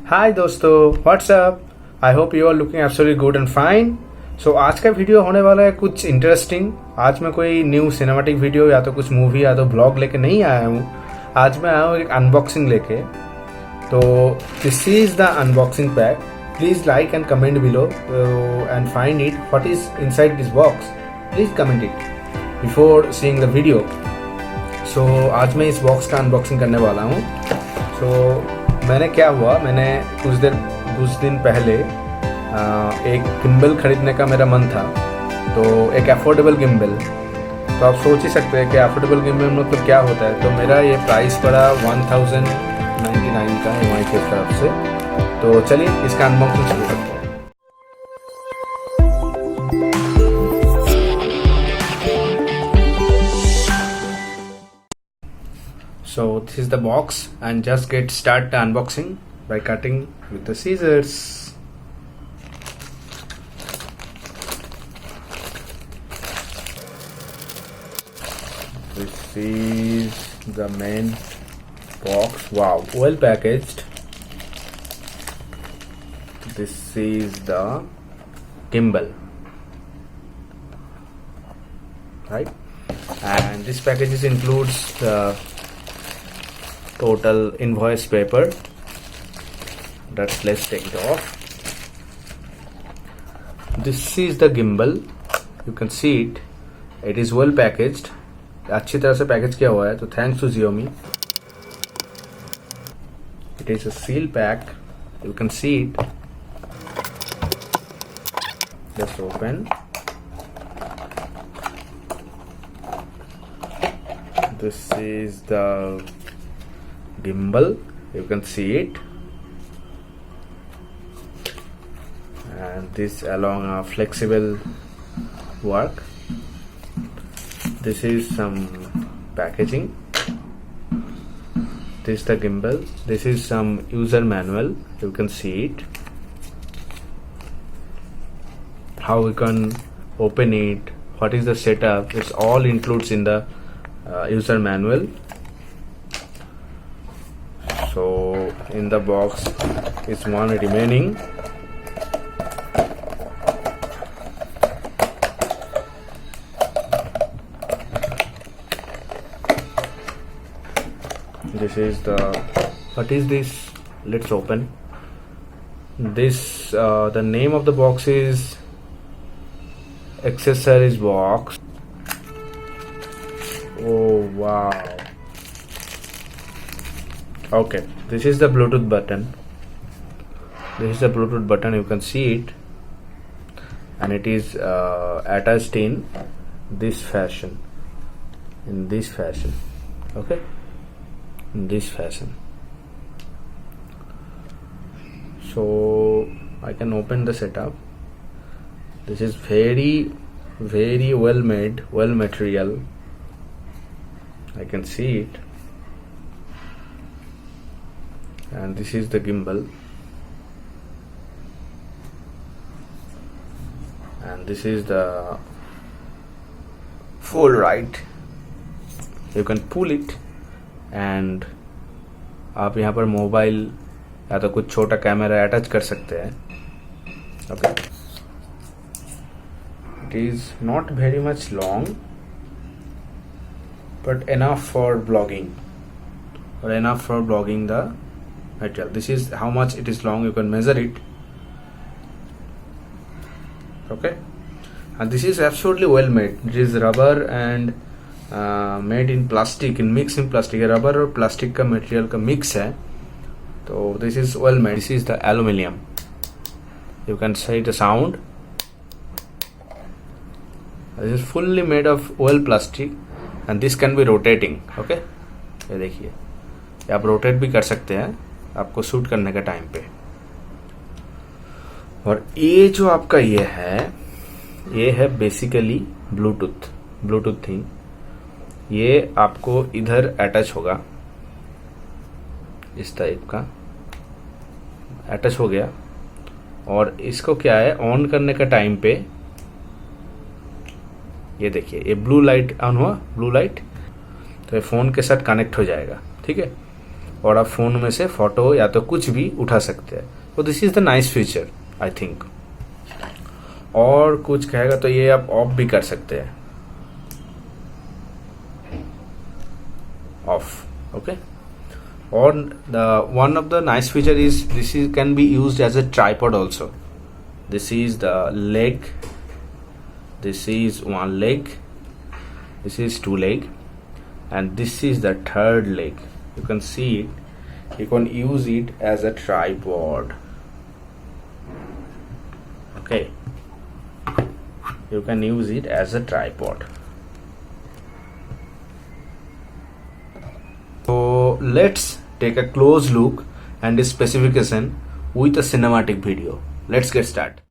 हाय दोस्तों, what's up. I hope you are looking absolutely good and fine. So आज का video होने वाला है कुछ इंटरेस्टिंग। आज मैं कोई न्यू सिनेमैटिक वीडियो या तो कुछ मूवी या तो ब्लॉग लेके नहीं आया हूँ। आज मैं आया हूँ एक अनबॉक्सिंग लेके। तो this is the unboxing pack. Please like and comment below and find it what is inside this box. Please comment it before seeing the video. So आज मैं इस बॉक्स का अनबॉक्सिंग करने वाला हूँ। मैंने क्या हुआ, मैंने कुछ दिन पहले एक गिम्बल खरीदने का मेरा मन था। तो एक अफोर्डेबल गिम्बल, तो आप सोच ही सकते हैं कि अफोर्डेबल गिम्बल मतलब क्या होता है। तो मेरा ये प्राइस पड़ा 1099 का एमआई की तरफ से। तो चलिए इसका अनबॉक्सिंग शुरू करते हैं। So this is the box and just start the unboxing by cutting with the scissors. This is the main box. Wow, well packaged. This is the gimbal, right? And this package includes the total invoice paper. Let's take it off. This is the gimbal. You can see it. It is well packaged. अच्छी तरह से package किया हुआ है, तो thanks to Xiaomi. It is a seal pack. You can see it. Just open. This is the gimbal, you can see it, and this along a flexible work. This is some packaging. This is the gimbal. This is some user manual, you can see it, how we can open it, what is the setup. It's all includes in the user manual. So in the box is one remaining. This is the, what is this? Let's open this. The name of the box is accessories box. Oh wow. Okay, this is the Bluetooth button. This is the Bluetooth button, you can see it, and it is attached in this fashion. Okay, in this fashion. So I can open the setup. This is very well made, well material. I can see it. And this is the gimbal, and this is the full right. You can pull it and आप यहाँ पर mobile या तो कुछ छोटा camera attach कर सकते हैं. Okay, it is not very much long but enough for vlogging, or enough for vlogging the material. This is how much it is long, you can measure it. Okay, and this is absolutely well made. It is rubber and made in plastic, in mix in plastic. Rubber और plastic का material का mix है, तो this is well made. This is the aluminium. You can see the sound. This is fully made of well plastic and this can be rotating. Okay, ये देखिए, आप rotate भी कर सकते हैं आपको शूट करने का टाइम पे. और ये जो आपका ये है बेसिकली ब्लूटूथ थिंग. ये आपको इधर अटैच होगा, इस टाइप का अटैच हो गया. और इसको क्या है, ऑन करने का टाइम पे ये देखिए, ये ब्लू लाइट ऑन हुआ, ब्लू लाइट, तो ये फोन के साथ कनेक्ट हो जाएगा. ठीक है, और आप फ़ोन में से फ़ोटो या तो कुछ भी उठा सकते हैं। तो this is the nice feature I think. और कुछ कहेगा तो ये आप ऑफ भी कर सकते हैं, ऑफ। ओके। और the one of the nice feature is this is can be used as a tripod also. This is the leg, this is one leg, this is two leg, and this is the third leg. You can see it, you can use it as a tripod. Okay, you can use it as a tripod. So let's take a close look and the specification with a cinematic video. Let's get started.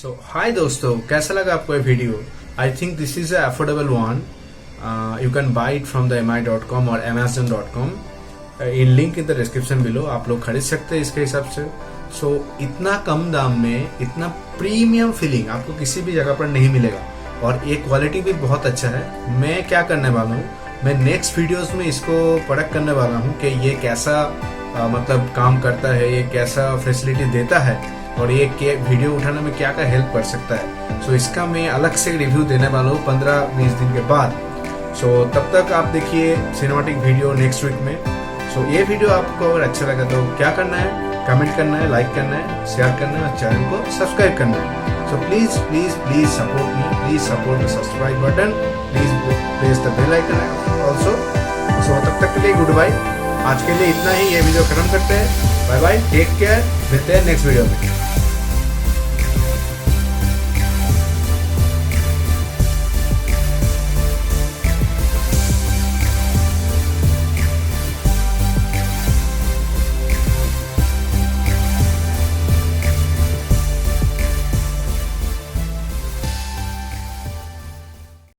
सो हाय दोस्तों, कैसा लगा आपको ये video? I think this is affordable one. You can buy it from the mi.com और amazon.com. In link in the description below. आप लोग खरीद सकते हैं इसके हिसाब से. सो इतना कम दाम में इतना प्रीमियम फीलिंग आपको किसी भी जगह पर नहीं मिलेगा और ये क्वालिटी भी बहुत अच्छा है. मैं क्या करने वाला हूँ, मैं नेक्स्ट वीडियोस में इसको परख करने वाला हूँ कि ये कैसा मतलब काम करता है, ये कैसा फैसिलिटी देता है और ये वीडियो उठाने में क्या क्या हेल्प कर सकता है। सो इसका मैं अलग से रिव्यू देने वाला हूँ 15-20 दिन के बाद। सो तब तक आप देखिए सिनेमैटिक वीडियो नेक्स्ट वीक में। सो ये वीडियो आपको अगर अच्छा लगा तो क्या करना है, कमेंट करना है, लाइक करना है, शेयर करना है और चैनल को सब्सक्राइब करना है। So please please please support me, please support the subscribe button, please press the bell icon also. So तब तक के लिए गुड बाय। आज के लिए इतना ही, ये वीडियो खत्म करते हैं। बाय बाय, टेक केयर, मिलते हैं नेक्स्ट वीडियो में।